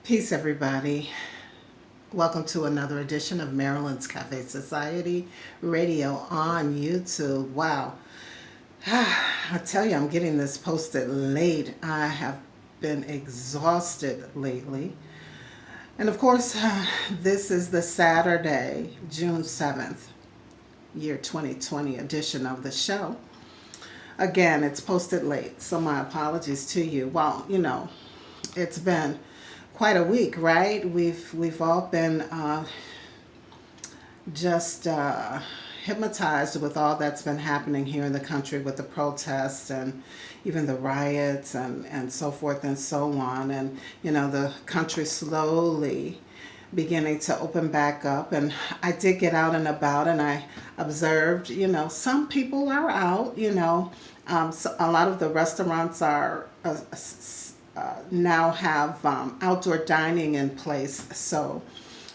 Peace, everybody. Welcome to another edition of Marilyn's Cafe Society Radio on YouTube. Wow. I tell you, I'm getting this posted late. I have been exhausted lately. And of course, this is the Saturday, June 7th, year 2020 edition of the show. Again, it's posted late, so my apologies to you. Well, it's been quite a week, right? We've all been just hypnotized with all that's been happening here in the country with the protests and even the riots and so forth and so on. And, the country slowly beginning to open back up. And I did get out and about and I observed, some people are out, so a lot of the restaurants are now have outdoor dining in place. So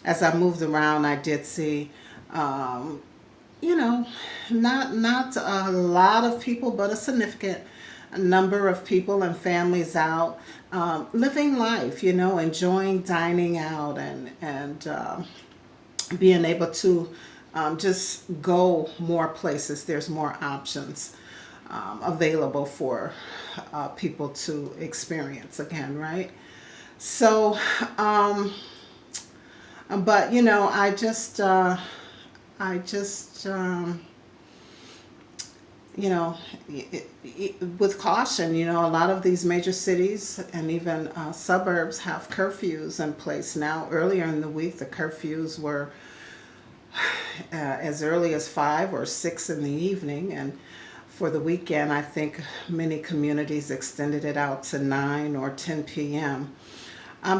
as I moved around, I did see, you know, not a lot of people, but a significant number of people and families out living life, enjoying dining out and being able to just go more places. There's more options available for people to experience again, right? So, but I just, with caution, a lot of these major cities and even suburbs have curfews in place now. Earlier in the week, the curfews were as early as 5 or 6 in the evening, and for the weekend, I think many communities extended it out to 9 or 10 p.m.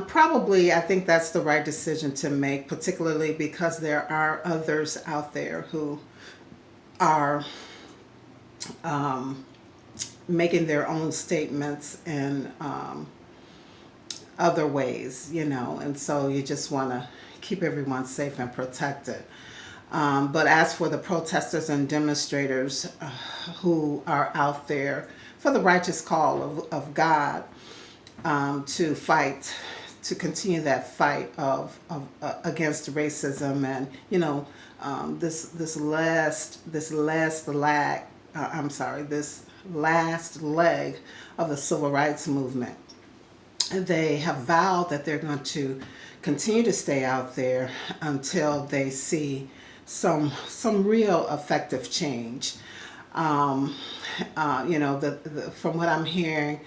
Probably, I think that's the right decision to make, particularly because there are others out there who are making their own statements in other ways, and so you just want to keep everyone safe and protected. But as for the protesters and demonstrators who are out there for the righteous call of God, to fight, to continue that fight of against racism and this last leg of the civil rights movement. They have vowed that they're going to continue to stay out there until they see some real effective change. From what I'm hearing,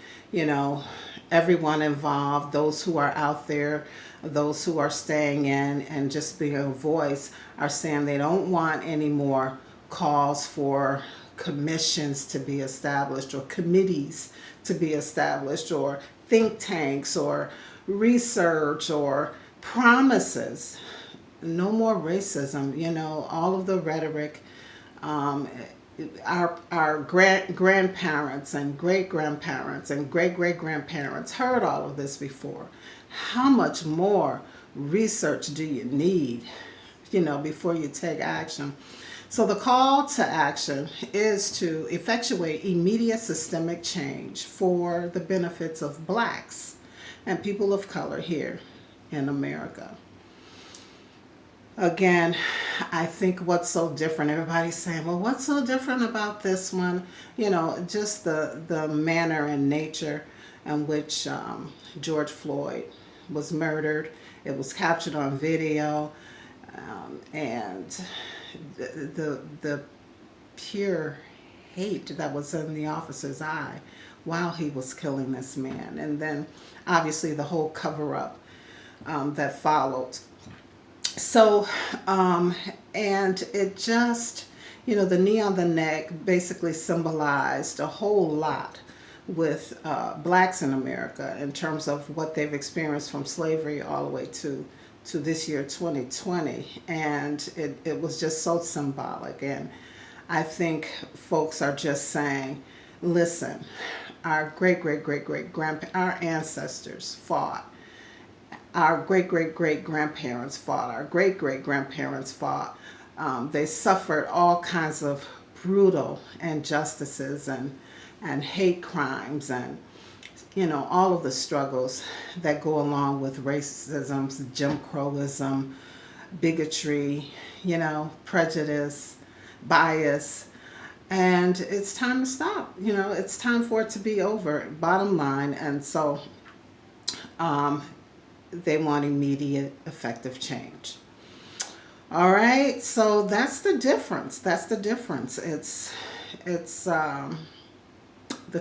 everyone involved, those who are out there, those who are staying in and just being a voice, are saying they don't want any more calls for commissions to be established or committees to be established or think tanks or research or promises. No more racism, all of the rhetoric. Our grandparents and great-grandparents and great-great-grandparents heard all of this before. How much more research do you need, before you take action? So the call to action is to effectuate immediate systemic change for the benefits of blacks and people of color here in America. Again, I think what's so different, everybody's saying, well, what's so different about this one? Just the manner and nature in which George Floyd was murdered. It was captured on video, and the pure hate that was in the officer's eye while he was killing this man. And then obviously the whole cover-up that followed. So, and it just, the knee on the neck basically symbolized a whole lot with blacks in America in terms of what they've experienced from slavery all the way to this year, 2020. And it was just so symbolic. And I think folks are just saying, listen, our our ancestors fought. Our great-great-great-grandparents fought. Our great-great-grandparents fought. They suffered all kinds of brutal injustices and hate crimes and all of the struggles that go along with racism, Jim Crowism, bigotry, prejudice, bias. And it's time to stop. It's time for it to be over, bottom line. And so um, they want immediate, effective change. All right, so that's the difference. That's the difference. It's the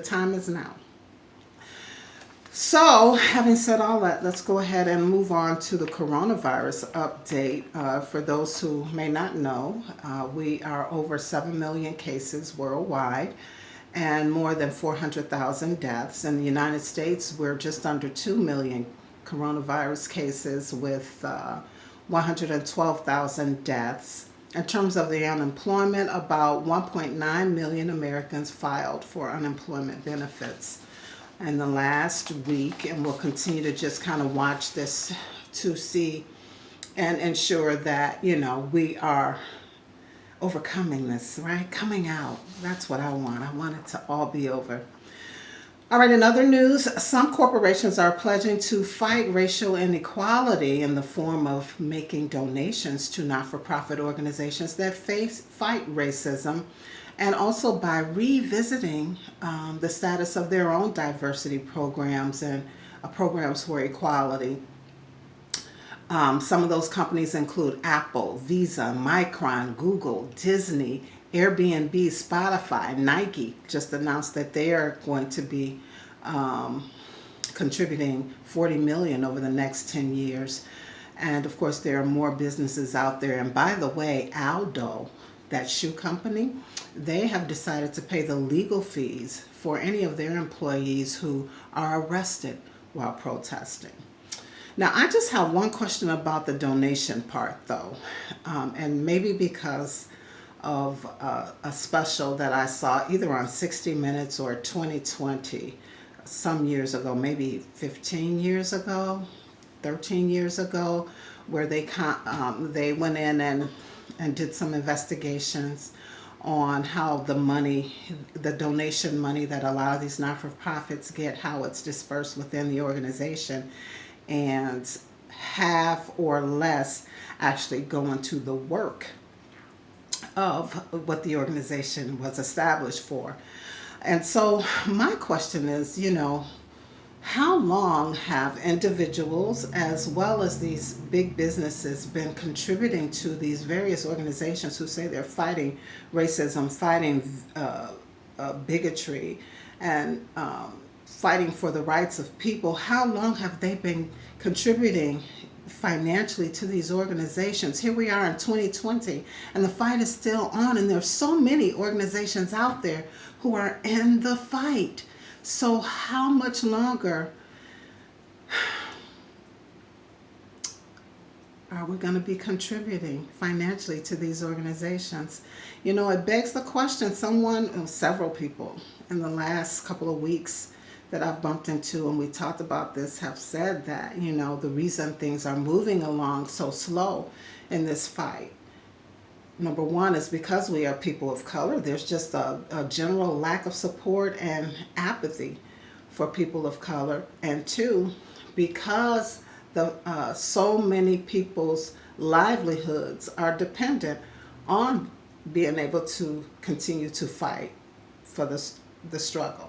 time is now. So, having said all that, let's go ahead and move on to the coronavirus update. For those who may not know, we are over 7 million cases worldwide and more than 400,000 deaths. In the United States, we're just under 2 million coronavirus cases with 112,000 deaths. In terms of the unemployment, about 1.9 million Americans filed for unemployment benefits in the last week, and we'll continue to just kind of watch this to see and ensure that we are overcoming this, right? Coming out. That's what I want. I want it to all be over. All right, in other news, some corporations are pledging to fight racial inequality in the form of making donations to not-for-profit organizations that fight racism, and also by revisiting the status of their own diversity programs and programs for equality. Some of those companies include Apple, Visa, Micron, Google, Disney, Airbnb, Spotify, Nike just announced that they are going to be contributing $40 million over the next 10 years. And of course, there are more businesses out there. And by the way, Aldo, that shoe company, they have decided to pay the legal fees for any of their employees who are arrested while protesting. Now, I just have one question about the donation part, though, and maybe because of a special that I saw either on 60 Minutes or 2020 some years ago, maybe 15 years ago, 13 years ago, where they went in and did some investigations on how the donation money that a lot of these not-for-profits get, how it's dispersed within the organization, and half or less actually going to the work of what the organization was established for. And so my question is, how long have individuals as well as these big businesses been contributing to these various organizations who say they're fighting racism, fighting bigotry, and fighting for the rights of people? How long have they been contributing financially to these organizations? Here we are in 2020 and the fight is still on, and there's so many organizations out there who are in the fight. So how much longer are we going to be contributing financially to these organizations? It begs the question. Several people in the last couple of weeks that I've bumped into, and we talked about this, have said that, the reason things are moving along so slow in this fight, number one, is because we are people of color. There's just a general lack of support and apathy for people of color. And two, because so many people's livelihoods are dependent on being able to continue to fight for the struggle.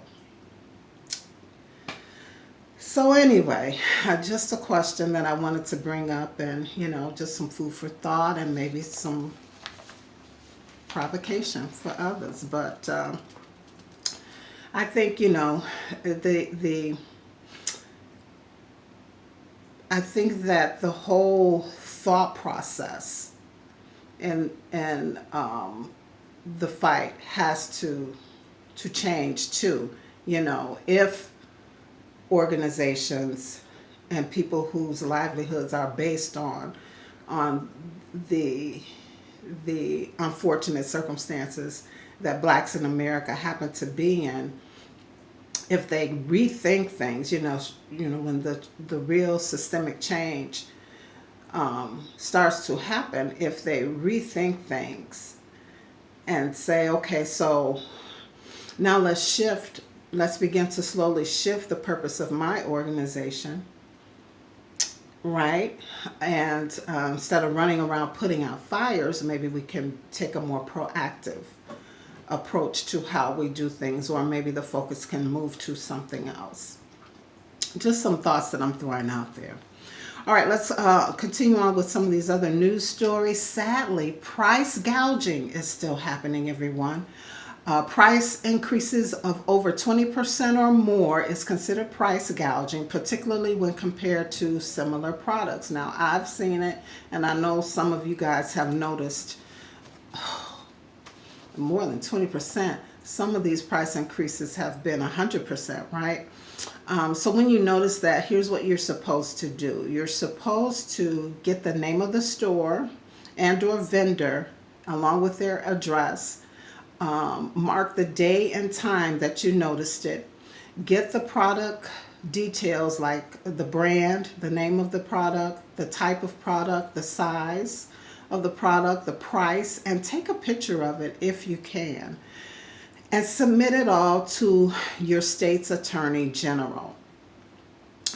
So anyway, just a question that I wanted to bring up, and just some food for thought and maybe some provocation for others. But I think I think that the whole thought process and the fight has to change too. If organizations and people whose livelihoods are based on the unfortunate circumstances that blacks in America happen to be in, if they rethink things, when the real systemic change starts to happen, if they rethink things and say, okay, so now let's shift let's begin to slowly shift the purpose of my organization, right? And instead of running around putting out fires, maybe we can take a more proactive approach to how we do things, or maybe the focus can move to something else. Just some thoughts that I'm throwing out there. All right, let's continue on with some of these other news stories. Sadly, price gouging is still happening, everyone. Price increases of over 20% or more is considered price gouging, particularly when compared to similar products. Now, I've seen it, and I know some of you guys have noticed more than 20%. Some of these price increases have been 100%, right? So when you notice that, here's what you're supposed to do. You're supposed to get the name of the store and or vendor along with their address. Mark the day and time that you noticed it. Get the product details like the brand, the name of the product, the type of product, the size of the product, the price, and take a picture of it if you can. And submit it all to your state's attorney general.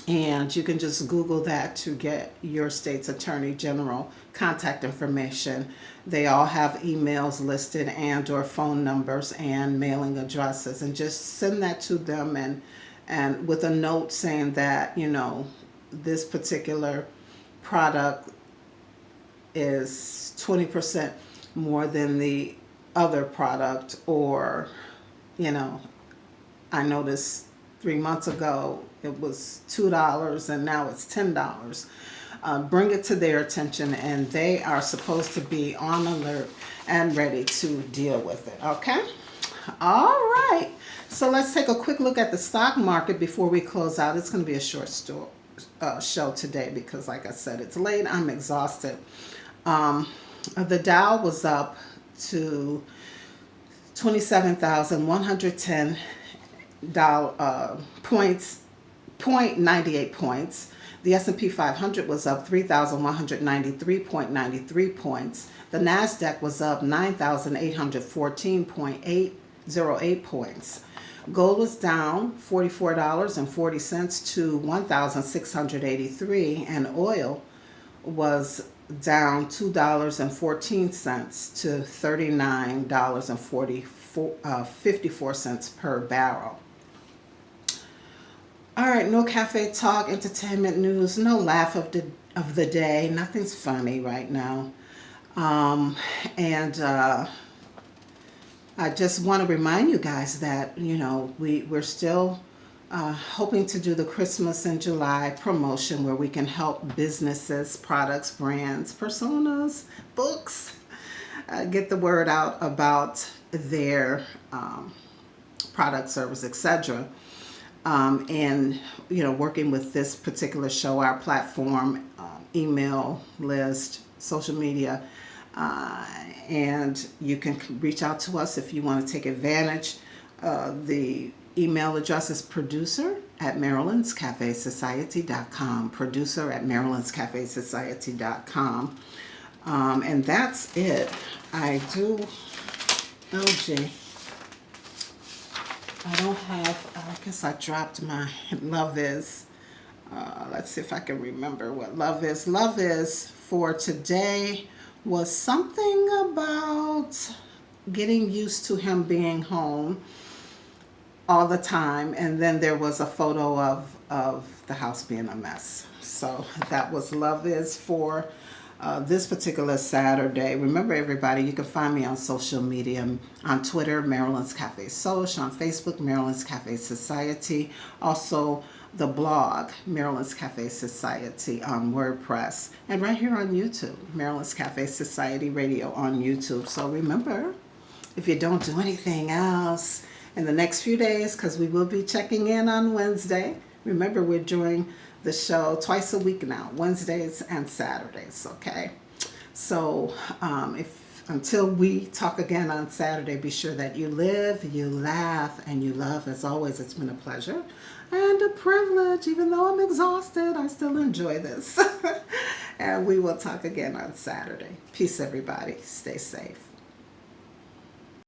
And you can just Google that to get your state's attorney general contact information. They all have emails listed and or phone numbers and mailing addresses. And just send that to them, and with a note saying that, you know, this particular product is 20% more than the other product, or, you know, I noticed 3 months ago it was $2 and now it's $10. Bring it to their attention, and they are supposed to be on alert and ready to deal with it. Okay? All right. So let's take a quick look at the stock market before we close out. It's going to be a short show today because, like I said, it's late. I'm exhausted. The Dow was up to 27,110 points, 0.98 points. The S&P 500 was up 3,193.93 points. The NASDAQ was up 9,814.808 points. Gold was down $44.40 to $1,683, and oil was down $2.14 to $39.54 per barrel. All right, no cafe talk, entertainment news, no laugh of the day. Nothing's funny right now. I just want to remind you guys that, you know, we're still hoping to do the Christmas in July promotion where we can help businesses, products, brands, personas, books, get the word out about their product, service, etc. And, you know, working with this particular show, our platform, email list, social media, and you can reach out to us if you want to take advantage. The email address is producer@marilynscafesociety.com, producer@marilynscafesociety.com. And that's it. I don't have, I guess I dropped my Love Is. Let's see if I can remember what Love Is. Love Is for today was something about getting used to him being home all the time. And then there was a photo of the house being a mess. So that was Love Is for this particular Saturday. Remember, everybody, you can find me on social media, on Twitter, Marilyn's Cafe Social, on Facebook, Marilyn's Cafe Society, also the blog, Marilyn's Cafe Society on WordPress, and right here on YouTube, Marilyn's Cafe Society Radio on YouTube. So remember, if you don't do anything else in the next few days, because we will be checking in on Wednesday. Remember, we're doing the show twice a week now, Wednesdays and Saturdays, okay? So until we talk again on Saturday, be sure that you live, you laugh, and you love. As always, it's been a pleasure and a privilege. Even though I'm exhausted, I still enjoy this. And we will talk again on Saturday. Peace, everybody. Stay safe.